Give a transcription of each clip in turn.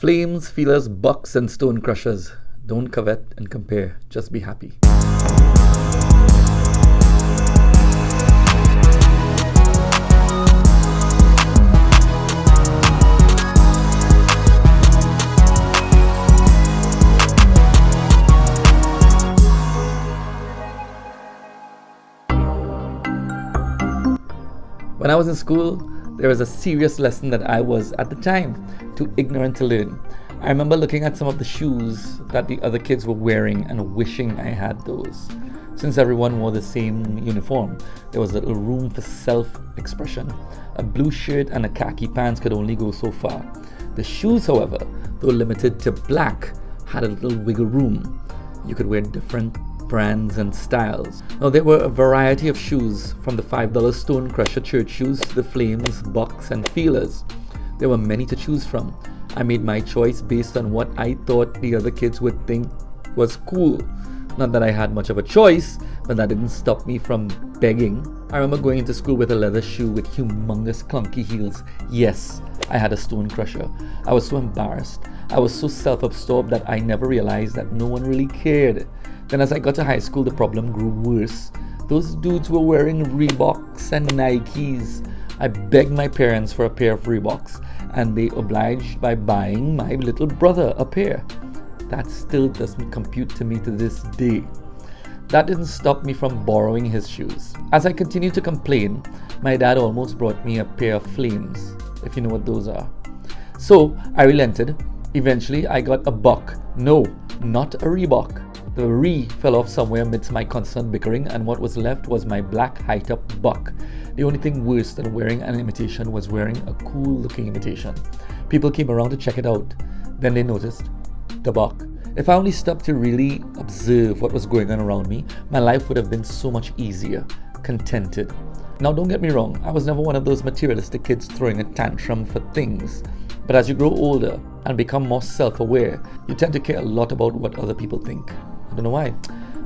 Flames, Filas, bucks, and stone crushers. Don't covet and compare. Just be happy. When I was in school, there was a serious lesson that I was, at the time, too ignorant to learn. I remember looking at some of the shoes that the other kids were wearing and wishing I had those. Since everyone wore the same uniform, there was little room for self-expression. A blue shirt and a khaki pants could only go so far. The shoes, however, though limited to black, had a little wiggle room. You could wear different brands and styles. Now there were a variety of shoes, from the $5 Stone Crusher church shoes to the Flames, Bucks, and Filas. There were many to choose from. I made my choice based on what I thought the other kids would think was cool. Not that I had much of a choice, but that didn't stop me from begging. I remember going into school with a leather shoe with humongous clunky heels. Yes, I had a Stone Crusher. I was so embarrassed. I was so self-absorbed that I never realized that no one really cared. Then as I got to high school, the problem grew worse. Those dudes were wearing Reeboks and Nikes. I begged my parents for a pair of Reeboks, and they obliged by buying my little brother a pair. That still doesn't compute to me to this day. That didn't stop me from borrowing his shoes. As I continued to complain, my dad almost brought me a pair of Flames, if you know what those are. So I relented. Eventually I got a Buck. No, not a Reebok. The Re fell off somewhere amidst my constant bickering, and what was left was my black high-top Buck. The only thing worse than wearing an imitation was wearing a cool-looking imitation. People came around to check it out. Then they noticed the Buck. If I only stopped to really observe what was going on around me, my life would have been so much easier, contented. Now don't get me wrong, I was never one of those materialistic kids throwing a tantrum for things. But as you grow older and become more self-aware, you tend to care a lot about what other people think. I don't know why.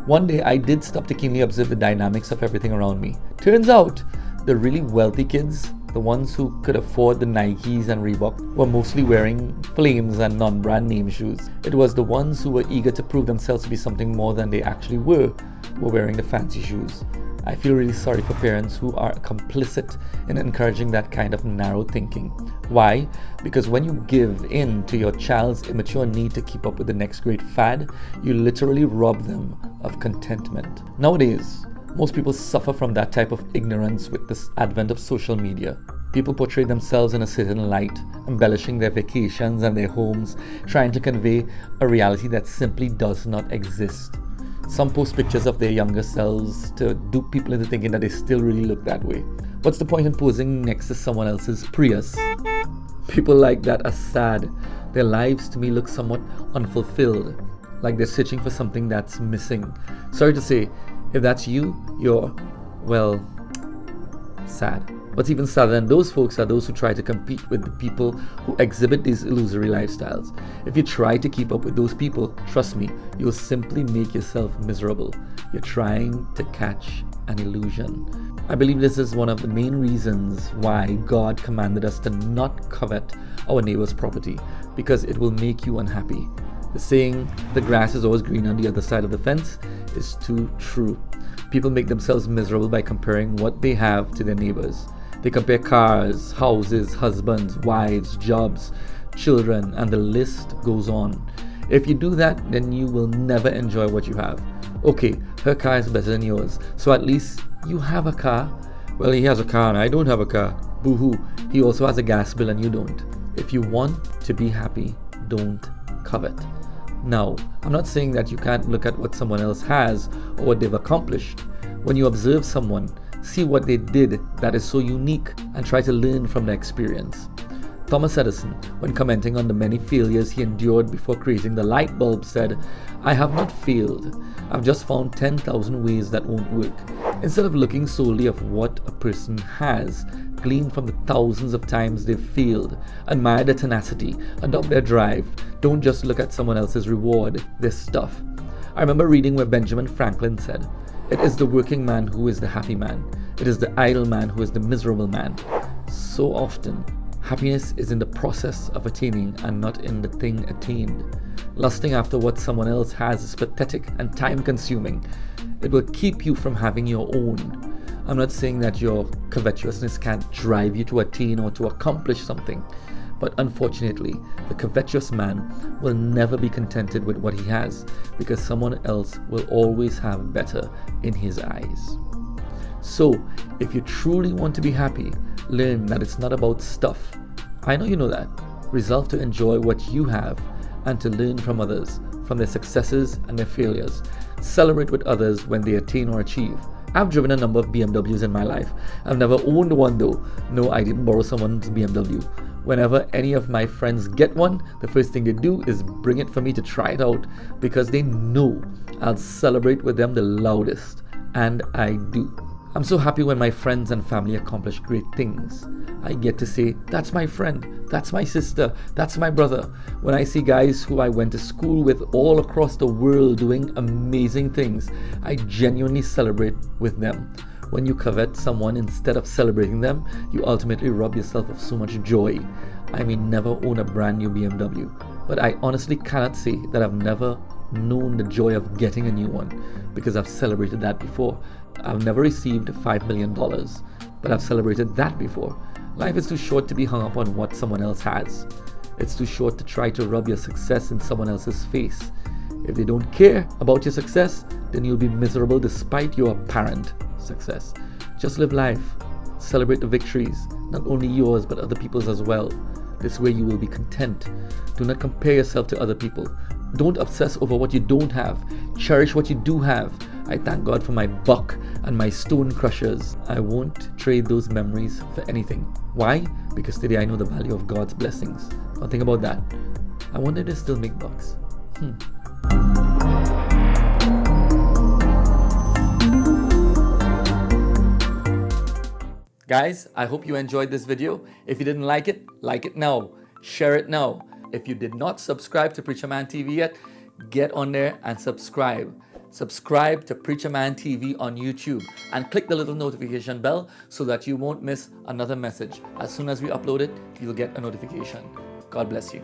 One day I did stop to keenly observe the dynamics of everything around me. Turns out, the really wealthy kids, the ones who could afford the Nikes and Reebok, were mostly wearing Flames and non-brand name shoes. It was the ones who were eager to prove themselves to be something more than they actually were wearing the fancy shoes. I feel really sorry for parents who are complicit in encouraging that kind of narrow thinking. Why? Because when you give in to your child's immature need to keep up with the next great fad, you literally rob them of contentment. Nowadays, most people suffer from that type of ignorance with this advent of social media. People portray themselves in a certain light, embellishing their vacations and their homes, trying to convey a reality that simply does not exist. Some post pictures of their younger selves to dupe people into thinking that they still really look that way. What's the point in posing next to someone else's Prius? People like that are sad. Their lives to me look somewhat unfulfilled, like they're searching for something that's missing. Sorry to say, if that's you, you're, well, sad. What's even sadder than those folks are those who try to compete with the people who exhibit these illusory lifestyles. If you try to keep up with those people, trust me, you'll simply make yourself miserable. You're trying to catch an illusion. I believe this is one of the main reasons why God commanded us to not covet our neighbor's property, because it will make you unhappy. The saying, the grass is always green on the other side of the fence, is too true. People make themselves miserable by comparing what they have to their neighbors. They compare cars, houses, husbands, wives, jobs, children, and the list goes on. If you do that, then you will never enjoy what you have. Okay, her car is better than yours, so at least you have a car. Well, he has a car and I don't have a car. Boo-hoo, he also has a gas bill and you don't. If you want to be happy, don't covet. Now, I'm not saying that you can't look at what someone else has or what they've accomplished. When you observe someone, see what they did that is so unique and try to learn from their experience. Thomas Edison, when commenting on the many failures he endured before creating the light bulb, said, "I have not failed. I've just found 10,000 ways that won't work." Instead of looking solely at what a person has, glean from the thousands of times they've failed. Admire their tenacity, adopt their drive. Don't just look at someone else's reward, their stuff. I remember reading where Benjamin Franklin said, "It is the working man who is the happy man. It is the idle man who is the miserable man." So often, Happiness is in the process of attaining and not in the thing attained. Lusting after what someone else has is pathetic and time consuming. It will keep you from having your own. I'm not saying that your covetousness can't drive you to attain or to accomplish something, but unfortunately, the covetous man will never be contented with what he has because someone else will always have better in his eyes. So, if you truly want to be happy, learn that it's not about stuff. I know you know that. Resolve to enjoy what you have and to learn from others, from their successes and their failures. Celebrate with others when they attain or achieve. I've driven a number of BMWs in my life. I've never owned one though. No, I didn't borrow someone's BMW. Whenever any of my friends get one, the first thing they do is bring it for me to try it out because they know I'll celebrate with them the loudest. And I do. I'm so happy when my friends and family accomplish great things. I get to say, that's my friend, that's my sister, that's my brother. When I see guys who I went to school with all across the world doing amazing things, I genuinely celebrate with them. When you covet someone instead of celebrating them, you ultimately rob yourself of so much joy. I may never own a brand new BMW, but I honestly cannot say that I've never known the joy of getting a new one because I've celebrated that before. I've never received $5 million, but I've celebrated that before. Life is too short to be hung up on what someone else has. It's too short to try to rub your success in someone else's face. If they don't care about your success, then you'll be miserable despite your apparent success. Just live life. Celebrate the victories, not only yours but other people's as well. This way you will be content. Do not compare yourself to other people. Don't obsess over what you don't have. Cherish what you do have. I thank God for my buck and my stone crushers. I won't trade those memories for anything. Why? Because today I know the value of God's blessings. Now think about that. I wonder if they still make bucks. Guys, I hope you enjoyed this video. If you didn't like it now. Share it now. If you did not subscribe to Preacher Man TV yet, get on there and subscribe. Subscribe to Preacher Man TV on YouTube and click the little notification bell so that you won't miss another message. As soon as we upload it, you'll get a notification. God bless you.